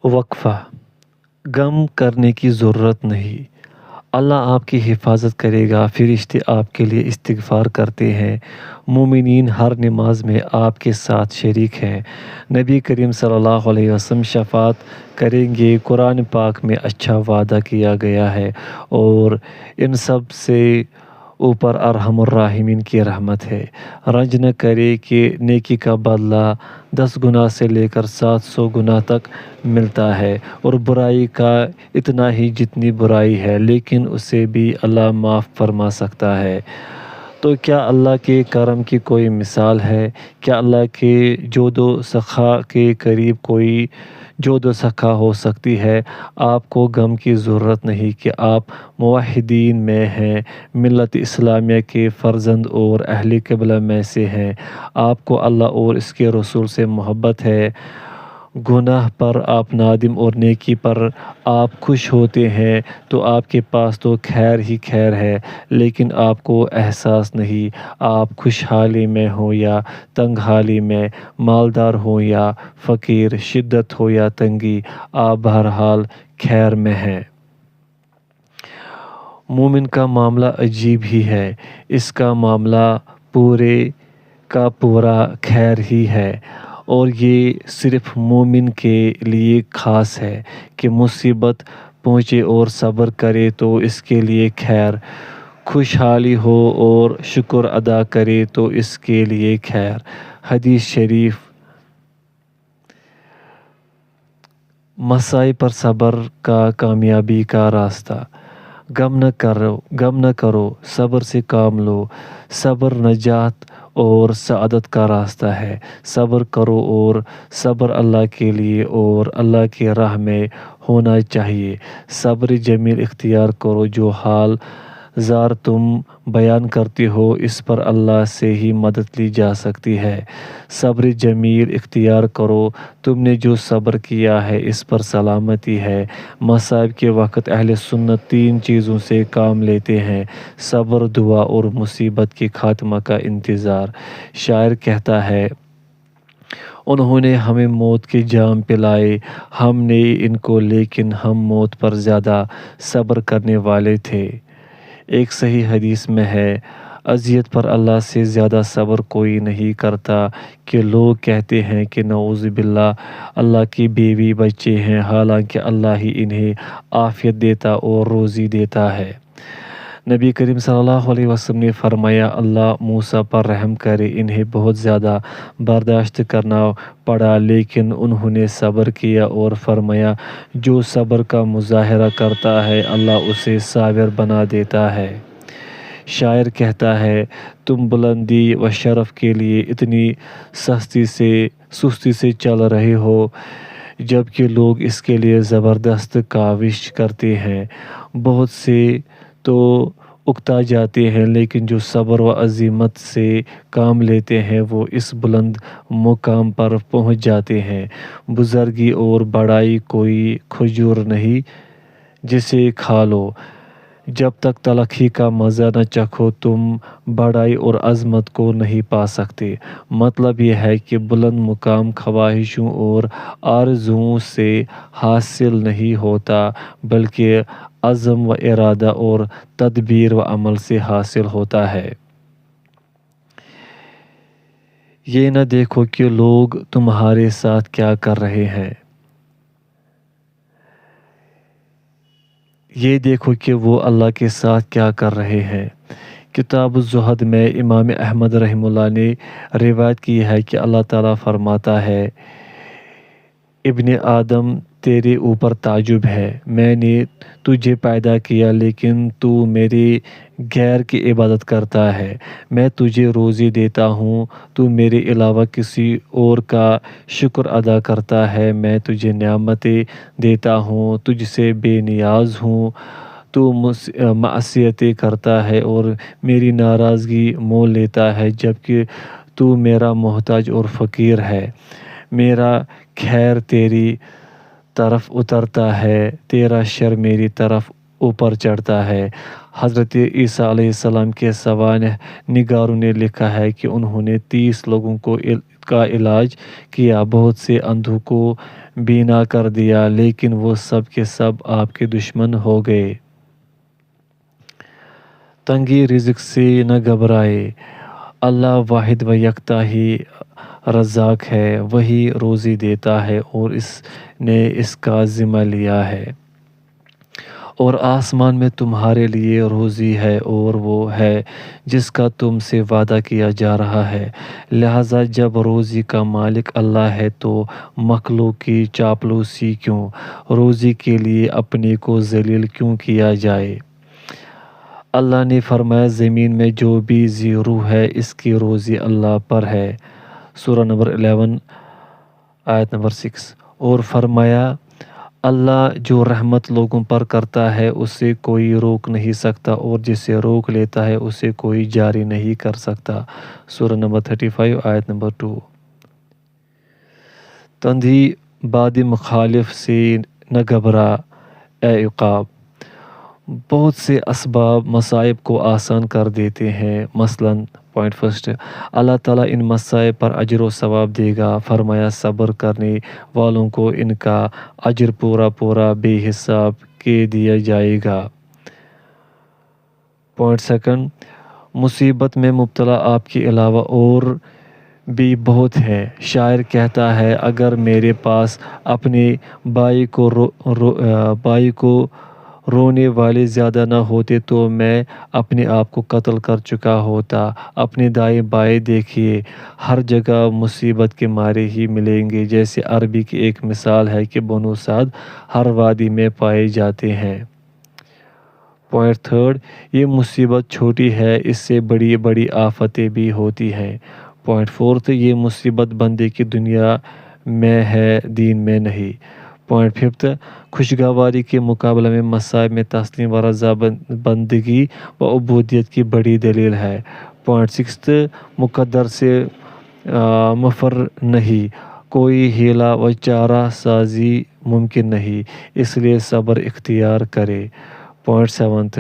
وقفہ: غم کرنے کی ضرورت نہیں، اللہ آپ کی حفاظت کرے گا۔ فرشتے آپ کے لیے استغفار کرتے ہیں، مومنین ہر نماز میں آپ کے ساتھ شریک ہیں، نبی کریم صلی اللہ علیہ وسلم شفاعت کریں گے، قرآن پاک میں اچھا وعدہ کیا گیا ہے، اور ان سب سے اوپر ارحم الراحمین کی رحمت ہے۔ رنج نہ کرے کہ نیکی کا بدلہ 10 گنا سے لے کر 700 گنا تک ملتا ہے، اور برائی کا اتنا ہی جتنی برائی ہے، لیکن اسے بھی اللہ معاف فرما سکتا ہے۔ تو کیا اللہ کے کرم کی کوئی مثال ہے؟ کیا اللہ کے جود و سخا کے قریب کوئی جود و سخا ہو سکتی ہے؟ آپ کو غم کی ضرورت نہیں کہ آپ موحدین میں ہیں، ملت اسلامیہ کے فرزند اور اہل قبلہ میں سے ہیں، آپ کو اللہ اور اس کے رسول سے محبت ہے، گناہ پر آپ نادم اور نیکی پر آپ خوش ہوتے ہیں، تو آپ کے پاس تو خیر ہی خیر ہے، لیکن آپ کو احساس نہیں۔ آپ خوشحالی میں ہوں یا تنگ حالی میں، مالدار ہوں یا فقیر، شدت ہو یا تنگی، آپ بہرحال خیر میں ہیں۔ مومن کا معاملہ عجیب ہی ہے، اس کا معاملہ پورے کا پورا خیر ہی ہے، اور یہ صرف مومن کے لیے خاص ہے کہ مصیبت پہنچے اور صبر کرے تو اس کے لیے خیر، خوشحالی ہو اور شکر ادا کرے تو اس کے لیے خیر۔ حدیث شریف: مسائب پر صبر کا کامیابی کا راستہ۔ غم نہ کرو، صبر سے کام لو، صبر نجات اور سعادت کا راستہ ہے۔ صبر کرو، اور صبر اللہ کے لیے اور اللہ کی راہ میں ہونا چاہیے۔ صبر جمیل اختیار کرو، جو حال زار تم بیان کرتے ہو اس پر اللہ سے ہی مدد لی جا سکتی ہے۔ صبر جمیل اختیار کرو، تم نے جو صبر کیا ہے اس پر سلامتی ہے۔ مصائب کے وقت اہل سنت 3 چیزوں سے کام لیتے ہیں: صبر، دعا اور مصیبت کے خاتمہ کا انتظار۔ شاعر کہتا ہے: انہوں نے ہمیں موت کے جام پلائے، ہم نے ان کو، لیکن ہم موت پر زیادہ صبر کرنے والے تھے۔ ایک صحیح حدیث میں ہے: اذیت پر اللہ سے زیادہ صبر کوئی نہیں کرتا، کہ لوگ کہتے ہیں کہ نعوذ باللہ اللہ کی بیوی بچے ہیں، حالانکہ اللہ ہی انہیں عافیت دیتا اور روزی دیتا ہے۔ نبی کریم صلی اللہ علیہ وسلم نے فرمایا: اللہ موسیٰ پر رحم کرے، انہیں بہت زیادہ برداشت کرنا پڑا، لیکن انہوں نے صبر کیا، اور فرمایا: جو صبر کا مظاہرہ کرتا ہے اللہ اسے صابر بنا دیتا ہے۔ شاعر کہتا ہے: تم بلندی و شرف کے لیے اتنی سستی سے چل رہے ہو، جبکہ لوگ اس کے لیے زبردست کاوش کرتے ہیں۔ بہت سے تو اکتا جاتے ہیں، لیکن جو صبر و عزیمت سے کام لیتے ہیں وہ اس بلند مقام پر پہنچ جاتے ہیں۔ بزرگی اور بڑائی کوئی کھجور نہیں جسے کھا لو، جب تک تلخی کا مزہ نہ چکھو تم بڑائی اور عظمت کو نہیں پا سکتے۔ مطلب یہ ہے کہ بلند مقام خواہشوں اور آرزوؤں سے حاصل نہیں ہوتا، بلکہ عزم و ارادہ اور تدبیر و عمل سے حاصل ہوتا ہے۔ یہ نہ دیکھو کہ لوگ تمہارے ساتھ کیا کر رہے ہیں، یہ دیکھو کہ وہ اللہ کے ساتھ کیا کر رہے ہیں۔ کتاب الزہد میں امام احمد رحمہ اللہ نے روایت کی ہے کہ اللہ تعالیٰ فرماتا ہے: ابن آدم، تیرے اوپر تعجب ہے، میں نے تجھے پیدا کیا لیکن تو میرے غیر کی عبادت کرتا ہے۔ میں تجھے روزی دیتا ہوں، تو میرے علاوہ کسی اور کا شکر ادا کرتا ہے۔ میں تجھے نعمتیں دیتا ہوں، تجھ سے بے نیاز ہوں، تو معصیتیں کرتا ہے اور میری ناراضگی مول لیتا ہے، جبکہ تو میرا محتاج اور فقیر ہے۔ میرا خیر تیری طرف اترتا ہے، تیرا شر میری طرف اوپر چڑھتا ہے۔ حضرت عیسیٰ علیہ السلام کے سوانح نگاروں نے لکھا ہے کہ انہوں نے 30 لوگوں کو مفت کا علاج کیا، بہت سے اندھوں کو بینا کر دیا، لیکن وہ سب کے سب آپ کے دشمن ہو گئے۔ تنگی رزق سے نہ گھبرائے، اللہ واحد و یکتا ہی رزاق ہے، وہی روزی دیتا ہے اور اس نے اس کا ذمہ لیا ہے۔ اور آسمان میں تمہارے لیے روزی ہے اور وہ ہے جس کا تم سے وعدہ کیا جا رہا ہے، لہذا جب روزی کا مالک اللہ ہے تو مخلوق کی چاپلوسی کیوں؟ روزی کے لیے اپنے کو ذلیل کیوں کیا جائے؟ اللہ نے فرمایا زمین میں جو بھی ذی روح ہے اس کی روزی اللہ پر ہے، سورہ نمبر 11 آیت نمبر 6۔ اور فرمایا اللہ جو رحمت لوگوں پر کرتا ہے اسے کوئی روک نہیں سکتا اور جسے روک لیتا ہے اسے کوئی جاری نہیں کر سکتا، سورہ نمبر 35 آیت نمبر 2۔ تندھی باد مخالف سے نہ گھبرا اے عقاب، بہت سے اسباب مصائب کو آسان کر دیتے ہیں، مثلاً پوائنٹ فرسٹ، اللہ تعالیٰ ان مصائب پر اجر و ثواب دے گا، فرمایا صبر کرنے والوں کو ان کا اجر پورا پورا بے حساب کے دیا جائے گا۔ پوائنٹ سیکنڈ، مصیبت میں مبتلا آپ کے علاوہ اور بھی بہت ہیں، شاعر کہتا ہے اگر میرے پاس اپنے بھائی کو رونے والے زیادہ نہ ہوتے تو میں اپنے آپ کو قتل کر چکا ہوتا۔ اپنے دائیں بائیں دیکھیے، ہر جگہ مصیبت کے مارے ہی ملیں گے، جیسے عربی کی ایک مثال ہے کہ بنو سعد ہر وادی میں پائے جاتے ہیں۔ پوائنٹ تھرڈ، یہ مصیبت چھوٹی ہے، اس سے بڑی بڑی آفتیں بھی ہوتی ہیں۔ پوائنٹ فورتھ، یہ مصیبت بندے کی دنیا میں ہے، دین میں نہیں۔ پوائنٹ ففتھ، خوشگواری کے مقابلے میں مصائب میں تسلیم و رضا بندگی و عبودیت کی بڑی دلیل ہے۔ پوائنٹ سکستھ، مقدر سے مفر نہیں، کوئی ہیلا و چارہ سازی ممکن نہیں، اس لیے صبر اختیار کرے۔ پوائنٹ سیونتھ،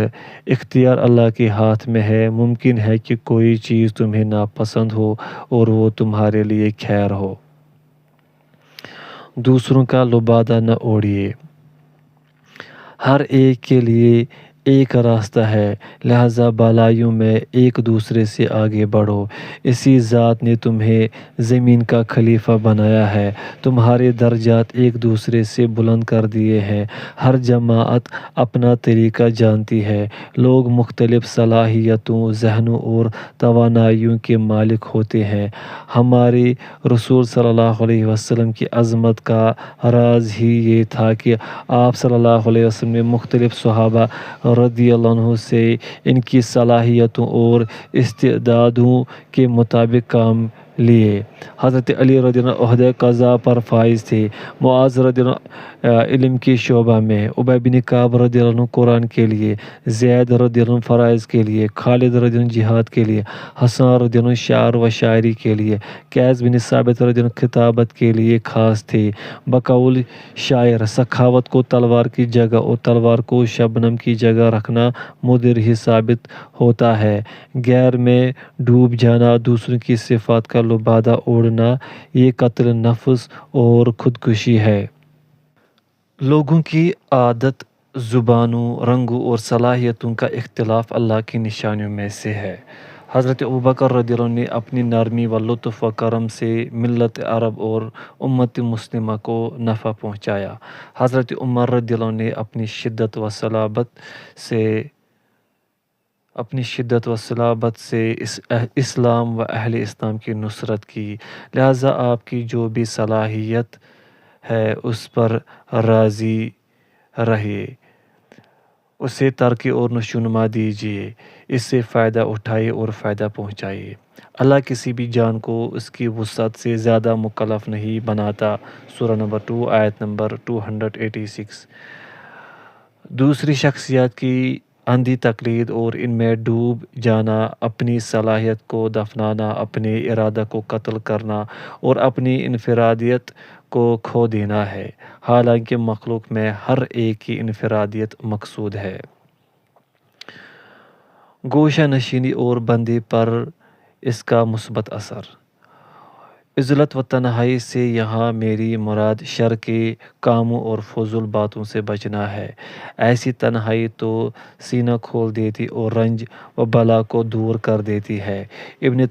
اختیار اللہ کے ہاتھ میں ہے، ممکن ہے کہ کوئی چیز تمہیں ناپسند ہو اور وہ تمہارے لیے خیر ہو۔ دوسروں کا لبادہ نہ اوڑھیے، ہر ایک کے لیے ایک راستہ ہے، لہذا بالائیوں میں ایک دوسرے سے آگے بڑھو۔ اسی ذات نے تمہیں زمین کا خلیفہ بنایا ہے، تمہارے درجات ایک دوسرے سے بلند کر دیے ہیں۔ ہر جماعت اپنا طریقہ جانتی ہے، لوگ مختلف صلاحیتوں، ذہنوں اور توانائیوں کے مالک ہوتے ہیں۔ ہمارے رسول صلی اللہ علیہ وسلم کی عظمت کا راز ہی یہ تھا کہ آپ صلی اللہ علیہ وسلم نے مختلف صحابہ رضی اللہ عنہ سے ان کی صلاحیتوں اور استعدادوں کے مطابق کام لیے۔ حضرت علی رضی اللہ عنہ عہدہ قضاء پر فائز تھے، معاذ رضی اللہ عنہ علم کے شعبہ میں، ابی بن کعب رضی اللہ عنہ قرآن کے لیے، زید رضی اللہ عنہ فرائض کے لیے، خالد رضی اللہ عنہ جہاد کے لیے، حسان رضی اللہ عنہ شعر و شاعری کے لیے، قیس بن ثابت رضی اللہ عنہ خطابت کے لیے خاص تھے۔ بقول شاعر، سخاوت کو تلوار کی جگہ اور تلوار کو شبنم کی جگہ رکھنا مضر ہی ثابت ہوتا ہے۔ غیر میں ڈوب جانا، دوسروں کی صفات کا لبادہ اوڑھنا، یہ قتل نفس اور خودکشی ہے۔ لوگوں کی عادت، زبانوں، رنگوں اور صلاحیتوں کا اختلاف اللہ کی نشانیوں میں سے ہے۔ حضرت ابوبکر رضی اللہ عنہ نے اپنی نرمی و لطف و کرم سے ملت عرب اور امت مسلمہ کو نفع پہنچایا۔ حضرت عمر رضی اللہ عنہ نے اپنی شدت و صلابت سے اسلام و اہل اسلام کی نصرت کی، لہذا آپ کی جو بھی صلاحیت ہے اس پر راضی رہیے، اسے ترقی اور نشوونما دیجیے، اس سے فائدہ اٹھائیے اور فائدہ پہنچائیے۔ اللہ کسی بھی جان کو اس کی وسعت سے زیادہ مکلف نہیں بناتا، سورہ نمبر 2 آیت نمبر 286۔ دوسری شخصیات کی اندھی تقلید اور ان میں ڈوب جانا، اپنی صلاحیت کو دفنانا، اپنے ارادہ کو قتل کرنا اور اپنی انفرادیت کو کھو دینا ہے، حالانکہ مخلوق میں ہر ایک کی انفرادیت مقصود ہے۔ گوشہ نشینی اور بندی پر اس کا مثبت اثر، عزلت و تنہائی سے یہاں میری مراد شر کے کاموں اور فضول باتوں سے بچنا ہے۔ ایسی تنہائی تو سینہ کھول دیتی اور رنج و بلا کو دور کر دیتی ہے۔ ابن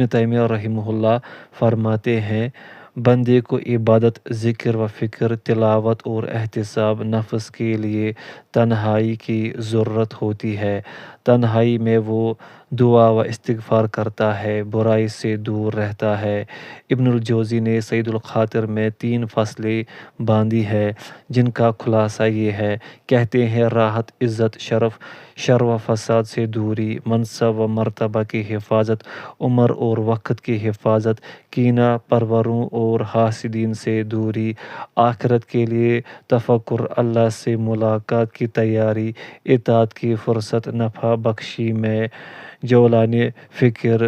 تیمیہ رحمہ اللہ فرماتے ہیں، بندے کو عبادت، ذکر و فکر، تلاوت اور احتساب نفس کے لیے تنہائی کی ضرورت ہوتی ہے۔ تنہائی میں وہ دعا و استغفار کرتا ہے، برائی سے دور رہتا ہے۔ ابن الجوزی نے سعید الخاطر میں 3 فصلیں باندھی ہیں جن کا خلاصہ یہ ہے، کہتے ہیں راحت، عزت، شرف، شر و فساد سے دوری، منصب و مرتبہ کی حفاظت، عمر اور وقت کی حفاظت، کینہ پروروں اور حاسدین سے دوری، آخرت کے لیے تفکر، اللہ سے ملاقات کی تیاری، اطاعت کی فرصت، نفع بخشی میں جولانِ فکر،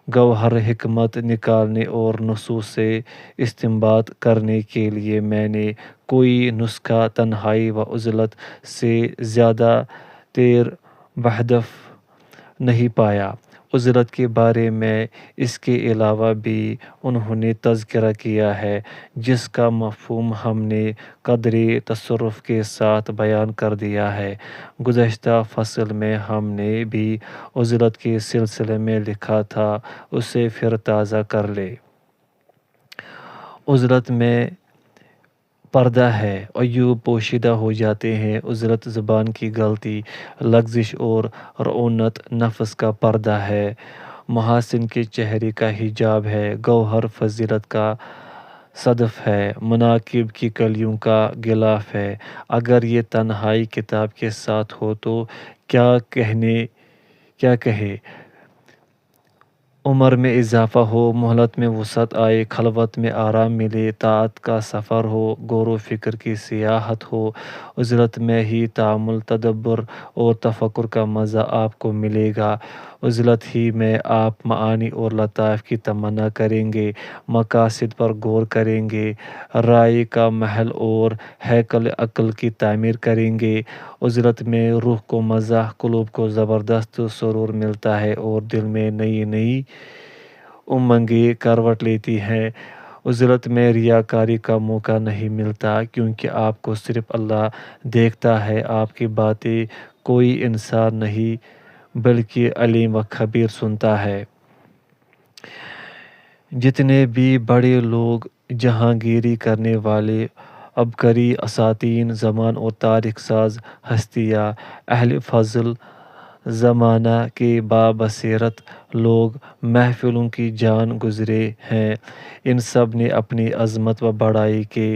گوہر حکمت نکالنے اور نصوص سے استنباط کرنے کے لیے میں نے کوئی نسخہ تنہائی و عزلت سے زیادہ تیر بہدف نہیں پایا۔ عزلت کے بارے میں اس کے علاوہ بھی انہوں نے تذکرہ کیا ہے، جس کا مفہوم ہم نے قدرِ تصرف کے ساتھ بیان کر دیا ہے۔ گزشتہ فصل میں ہم نے بھی عزلت کے سلسلے میں لکھا تھا، اسے پھر تازہ کر لیں۔ عزلت میں پردہ ہے، عیوب پوشیدہ ہو جاتے ہیں۔ عزلت زبان کی غلطی، لغزش اور رعونت نفس کا پردہ ہے، محاسن کے چہرے کا حجاب ہے، گوہر فضیلت کا صدف ہے، مناقب کی کلیوں کا غلاف ہے۔ اگر یہ تنہائی کتاب کے ساتھ ہو تو کیا کہے، عمر میں اضافہ ہو، مہلت میں وسعت آئے، خلوت میں آرام ملے، طاعت کا سفر ہو، غور و فکر کی سیاحت ہو، عزلت میں ہی تأمل، تدبر اور تفکر کا مزہ آپ کو ملے گا۔ عزلت ہی میں آپ معانی اور لطائف کی تمنا کریں گے، مقاصد پر غور کریں گے، رائے کا محل اور ہیکل عقل کی تعمیر کریں گے۔ عزلت میں روح کو مزہ، قلوب کو زبردست سرور ملتا ہے اور دل میں نئی نئی امنگیں کروٹ لیتی ہیں۔ عزلت میں ریاکاری کا موقع نہیں ملتا، کیونکہ آپ کو صرف اللہ دیکھتا ہے، آپ کی باتیں کوئی انسان نہیں بلکہ علیم و خبیر سنتا ہے۔ جتنے بھی بڑے لوگ، جہانگیری کرنے والے، عبقری، اساطین زمان اور تاریخ ساز ہستیاں، اہل فضل زمانہ کے بابصیرت لوگ، محفلوں کی جان گزرے ہیں، ان سب نے اپنی عظمت و بڑائی کے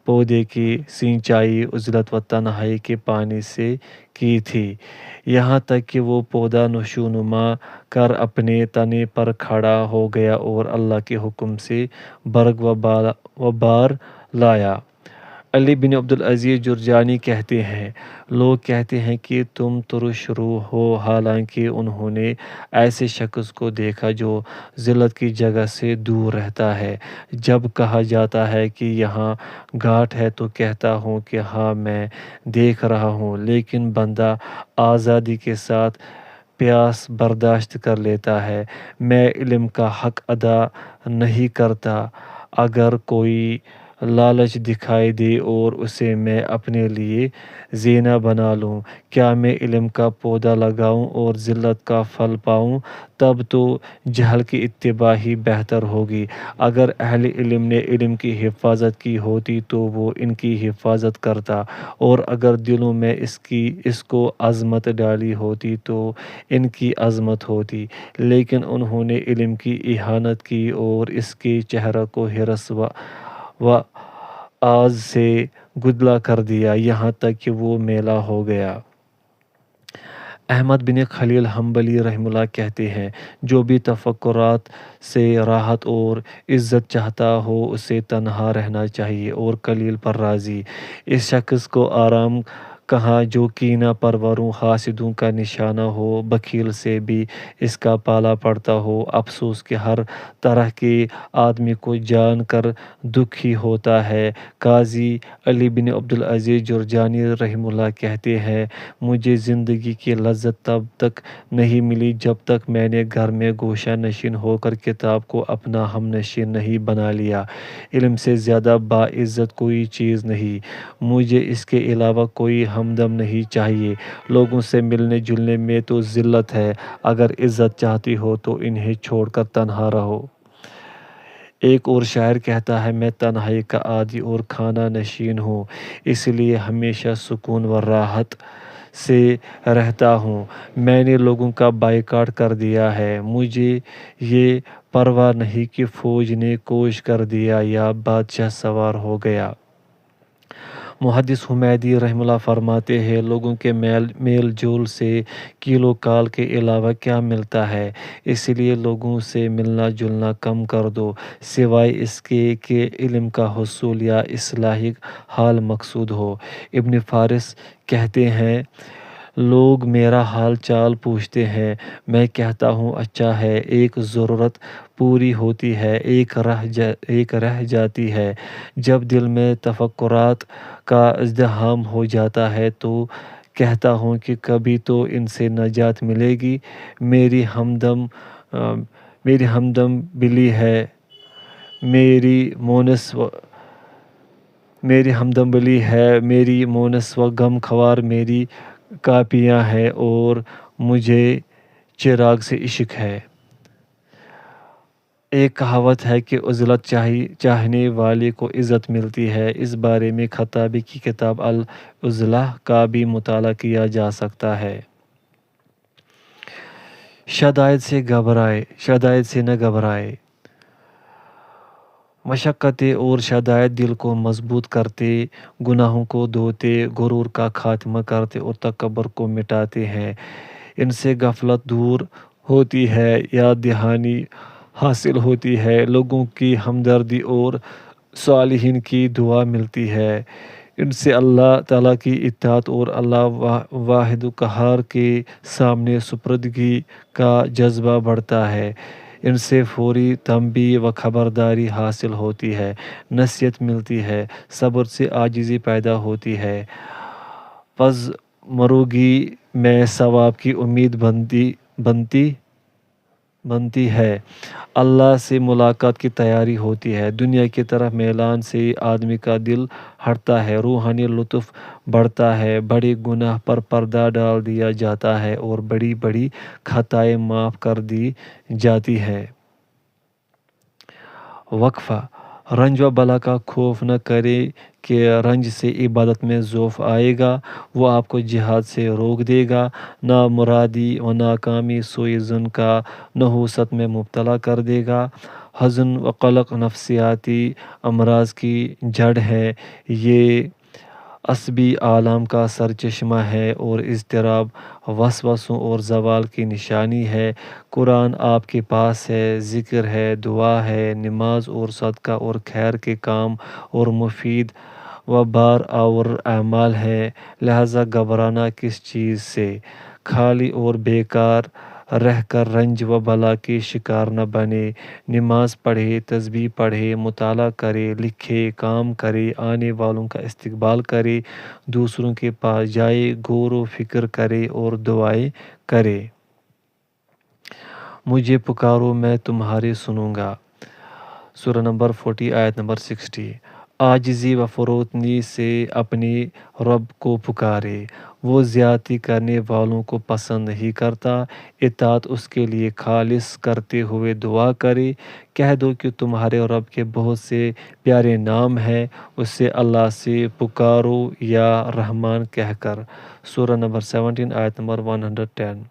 پودے کی سینچائی عزلت و تنہائی کے پانی سے کی تھی، یہاں تک کہ وہ پودا نشو نما کر اپنے تنے پر کھڑا ہو گیا اور اللہ کے حکم سے برگ و بار لایا۔ علی بن عبدالعزیز جرجانی کہتے ہیں، لوگ کہتے ہیں کہ تم ترش روح ہو، حالانکہ انہوں نے ایسے شخص کو دیکھا جو ذلت کی جگہ سے دور رہتا ہے۔ جب کہا جاتا ہے کہ یہاں گھاٹ ہے تو کہتا ہوں کہ ہاں میں دیکھ رہا ہوں، لیکن بندہ آزادی کے ساتھ پیاس برداشت کر لیتا ہے۔ میں علم کا حق ادا نہیں کرتا، اگر کوئی لالچ دکھائی دے اور اسے میں اپنے لیے زینہ بنا لوں، کیا میں علم کا پودا لگاؤں اور ذلت کا پھل پاؤں؟ تب تو جہل کی اتباع ہی بہتر ہوگی۔ اگر اہل علم نے علم کی حفاظت کی ہوتی تو وہ ان کی حفاظت کرتا، اور اگر دلوں میں اس کو عظمت ڈالی ہوتی تو ان کی عظمت ہوتی، لیکن انہوں نے علم کی اہانت کی اور اس کے چہرہ کو حرص و آز سے گدلا کر دیا، یہاں تک کہ وہ میلا ہو گیا۔ احمد بن خلیل حنبلی رحمہ اللہ کہتے ہیں، جو بھی تفکرات سے راحت اور عزت چاہتا ہو اسے تنہا رہنا چاہیے اور قلیل پر راضی۔ اس شخص کو آرام کہا جو کینہ پروروں حاسدوں کا نشانہ ہو، بخیل سے بھی اس کا پالا پڑتا ہو۔ افسوس کہ ہر طرح کے آدمی کو جان کر دکھ ہی ہوتا ہے۔ قاضی علی بن عبدالعزیز جرجانی رحمہ اللہ کہتے ہیں، مجھے زندگی کی لذت تب تک نہیں ملی جب تک میں نے گھر میں گوشہ نشین ہو کر کتاب کو اپنا ہم نشین نہیں بنا لیا۔ علم سے زیادہ باعزت کوئی چیز نہیں، مجھے اس کے علاوہ کوئی ہمدم نہیں چاہیے۔ لوگوں سے ملنے جلنے میں تو ذلت ہے، اگر عزت چاہتی ہو تو انہیں چھوڑ کر تنہا رہو۔ ایک اور شاعر کہتا ہے، میں تنہائی کا عادی اور خانہ نشین ہوں، اس لیے ہمیشہ سکون و راحت سے رہتا ہوں۔ میں نے لوگوں کا بائیکاٹ کر دیا ہے، مجھے یہ پرواہ نہیں کہ فوج نے کوچ کر دیا یا بادشاہ سوار ہو گیا۔ محدث حمیدی رحمہ اللہ فرماتے ہیں، لوگوں کے میل جول سے کیلو کال کے علاوہ کیا ملتا ہے، اس لیے لوگوں سے ملنا جلنا کم کر دو، سوائے اس کے کہ علم کا حصول یا اصلاحی حال مقصود ہو۔ ابن فارس کہتے ہیں، لوگ میرا حال چال پوچھتے ہیں، میں کہتا ہوں اچھا ہے، ایک ضرورت پوری ہوتی ہے، ایک رہ جاتی ہے۔ جب دل میں تفکرات کا ازدحام ہو جاتا ہے تو کہتا ہوں کہ کبھی تو ان سے نجات ملے گی۔ میری ہمدم بلی ہے، میری مونس و غم خوار میری کاپیاں ہیں، اور مجھے چراغ سے عشق ہے۔ ایک کہاوت ہے کہ عزلت چاہنے والے کو عزت ملتی ہے۔ اس بارے میں خطابی کی کتاب العزلہ کا بھی مطالعہ کیا جا سکتا ہے۔ شدائد سے نہ گھبرائے۔ مشقتیں اور شدائد دل کو مضبوط کرتے، گناہوں کو دھوتے، غرور کا خاتمہ کرتے اور تکبر کو مٹاتے ہیں۔ ان سے غفلت دور ہوتی ہے، یاد دہانی حاصل ہوتی ہے، لوگوں کی ہمدردی اور صالحین کی دعا ملتی ہے۔ ان سے اللہ تعالیٰ کی اطاعت اور اللہ واحد قہار کے سامنے سپردگی کا جذبہ بڑھتا ہے۔ ان سے فوری تنبیہ و خبرداری حاصل ہوتی ہے، نصیحت ملتی ہے، صبر سے عاجزی پیدا ہوتی ہے، پس مروگی میں ثواب کی امید بنتی ہے، اللہ سے ملاقات کی تیاری ہوتی ہے، دنیا کی طرف میلان سے آدمی کا دل ہٹتا ہے، روحانی لطف بڑھتا ہے، بڑے گناہ پر پردہ ڈال دیا جاتا ہے اور بڑی بڑی خطائیں معاف کر دی جاتی ہیں۔ وقفہ: رنج و بلا کا خوف نہ کریں کہ رنج سے عبادت میں ضعف آئے گا، وہ آپ کو جہاد سے روک دے گا۔ نامرادی و ناکامی سوء ظن کا نحوست میں مبتلا کر دے گا۔ حزن و قلق نفسیاتی امراض کی جڑ ہے، یہ عصبی آلام کا سرچشمہ ہے اور اضطراب وسوسوں اور زوال کی نشانی ہے۔ قرآن آپ کے پاس ہے، ذکر ہے، دعا ہے، نماز اور صدقہ اور خیر کے کام اور مفید و بار آور اعمال ہے، لہذا گھبرانا کس چیز سے؟ خالی اور بیکار رہ کر رنج و بلا کے شکار نہ بنے۔ نماز پڑھے، تسبیح پڑھے، مطالعہ کرے، لکھے، کام کرے، آنے والوں کا استقبال کرے، دوسروں کے پاس جائے، غور و فکر کرے اور دعائیں کرے۔ مجھے پکارو میں تمہاری سنوں گا۔ سورہ نمبر 40 آیت نمبر 60۔ عاجزی و فروتنی سے اپنے رب کو پکارے، وہ زیادتی کرنے والوں کو پسند نہیں کرتا۔ اطاعت اس کے لیے خالص کرتے ہوئے دعا کرے، کہہ دو کہ تمہارے رب کے بہت سے پیارے نام ہیں، اسے اللہ سے پکارو یا رحمان کہہ کر۔ سورہ نمبر 17 آیت نمبر 110۔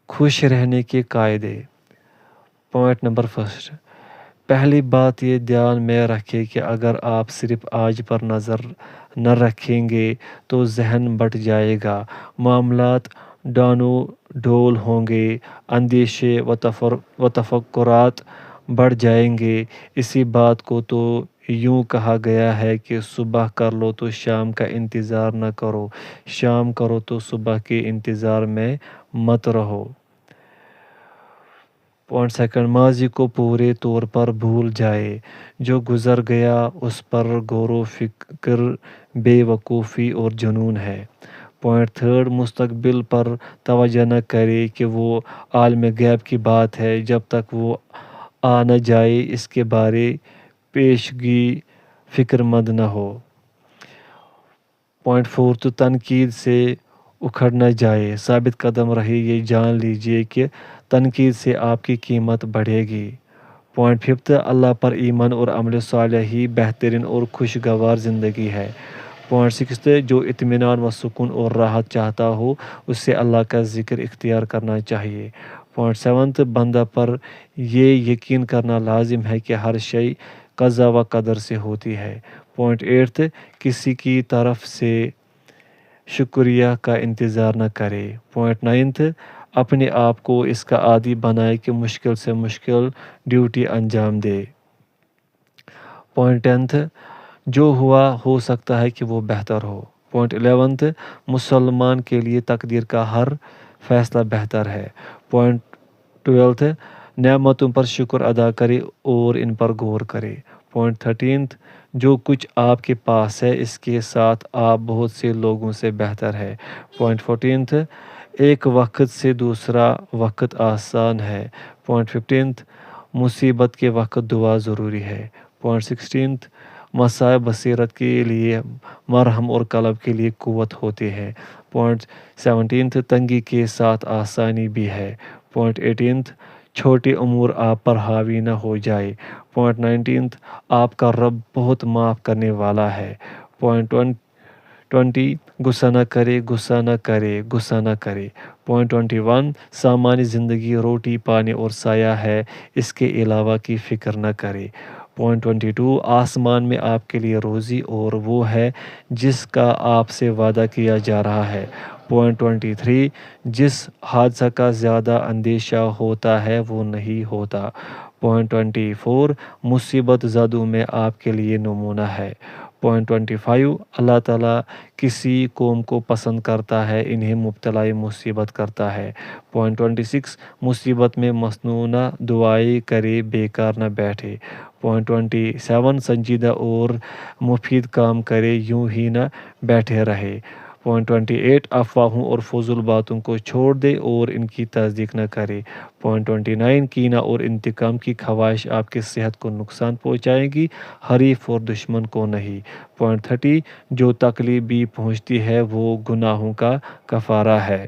خوش رہنے کے قاعدے۔ Point number 1۔ پہلی بات یہ دھیان میں رکھیں کہ اگر آپ صرف آج پر نظر نہ رکھیں گے تو ذہن بٹ جائے گا، معاملات ڈانو ڈول ہوں گے، اندیشے و تفکرات بڑھ جائیں گے۔ اسی بات کو تو یوں کہا گیا ہے کہ صبح کر لو تو شام کا انتظار نہ کرو، شام کرو تو صبح کے انتظار میں مت رہو۔ پوائنٹ سیکنڈ، ماضی کو پورے طور پر بھول جائے، جو گزر گیا اس پر غور و فکر بے وقوفی اور جنون ہے۔ پوائنٹ تھرڈ، مستقبل پر توجہ نہ کرے کہ وہ عالم غیب کی بات ہے، جب تک وہ آ نہ جائے اس کے بارے پیشگی فکر مند نہ ہو۔ پوائنٹ فورتھ، تنقید سے اکھڑ نہ جائے، ثابت قدم رہے، یہ جان لیجیے کہ تنقید سے آپ کی قیمت بڑھے گی۔ پوائنٹ ففتھ، اللہ پر ایمان اور عمل صالح ہی بہترین اور خوشگوار زندگی ہے۔ پوائنٹ سکستھ، جو اطمینان و سکون اور راحت چاہتا ہو اسے اللہ کا ذکر اختیار کرنا چاہیے۔ پوائنٹ سیونتھ، بندہ پر یہ یقین کرنا لازم ہے کہ ہر شے قضا و قدر سے ہوتی ہے۔ پوائنٹ ایٹتھ، کسی کی طرف سے شکریہ کا انتظار نہ کرے۔ پوائنٹ نائنتھ، اپنے آپ کو اس کا عادی بنائے کہ مشکل سے مشکل ڈیوٹی انجام دے۔ پوائنٹ ٹینتھ، جو ہوا ہو سکتا ہے کہ وہ بہتر ہو۔ پوائنٹ 11، مسلمان کے لیے تقدیر کا ہر فیصلہ بہتر ہے۔ پوائنٹ 12، نعمتوں پر شکر ادا کرے اور ان پر غور کرے۔ پوائنٹ 13، جو کچھ آپ کے پاس ہے اس کے ساتھ آپ بہت سے لوگوں سے بہتر ہے۔ پوائنٹ 14، ایک وقت سے دوسرا وقت آسان ہے۔ پوائنٹ 15، مصیبت کے وقت دعا ضروری ہے۔ پوائنٹ 16، مسائل بصیرت کے لیے مرہم اور قلب کے لیے قوت ہوتے ہیں۔ پوائنٹ 17، تنگی کے ساتھ آسانی بھی ہے۔ پوائنٹ 18، چھوٹے امور آپ پر حاوی نہ ہو جائے۔ پوائنٹ 19، آپ کا رب بہت معاف کرنے والا ہے۔ پوائنٹ 20، غصہ نہ کرے، غصہ نہ کرے، غصہ نہ کرے۔ پوائنٹ 21، سامانی زندگی روٹی پانی اور سایہ ہے، اس کے علاوہ کی فکر نہ کرے۔ پوائنٹ 22، آسمان میں آپ کے لیے روزی اور وہ ہے جس کا آپ سے وعدہ کیا جا رہا ہے۔ پوائنٹ 23، جس حادثہ کا زیادہ اندیشہ ہوتا ہے وہ نہیں ہوتا۔ پوائنٹ 24، مصیبت زدوں میں آپ کے لیے نمونہ ہے۔ پوائنٹ 25، اللہ تعالیٰ کسی قوم کو پسند کرتا ہے، انہیں مبتلا مصیبت کرتا ہے۔ پوائنٹ 26، مصیبت میں مسنونہ دعائیں کرے، بیکار نہ بیٹھے۔ پوائنٹ 27، سنجیدہ اور مفید کام کرے، یوں ہی نہ بیٹھے رہے۔ پوائنٹ 28، افواہوں اور فضول باتوں کو چھوڑ دے اور ان کی تصدیق نہ کرے۔ پوائنٹ 29، کینہ اور انتقام کی خواہش آپ کی صحت کو نقصان پہنچائے گی، حریف اور دشمن کو نہیں۔ پوائنٹ 30، جو تکلیف بھی پہنچتی ہے وہ گناہوں کا کفارہ ہے۔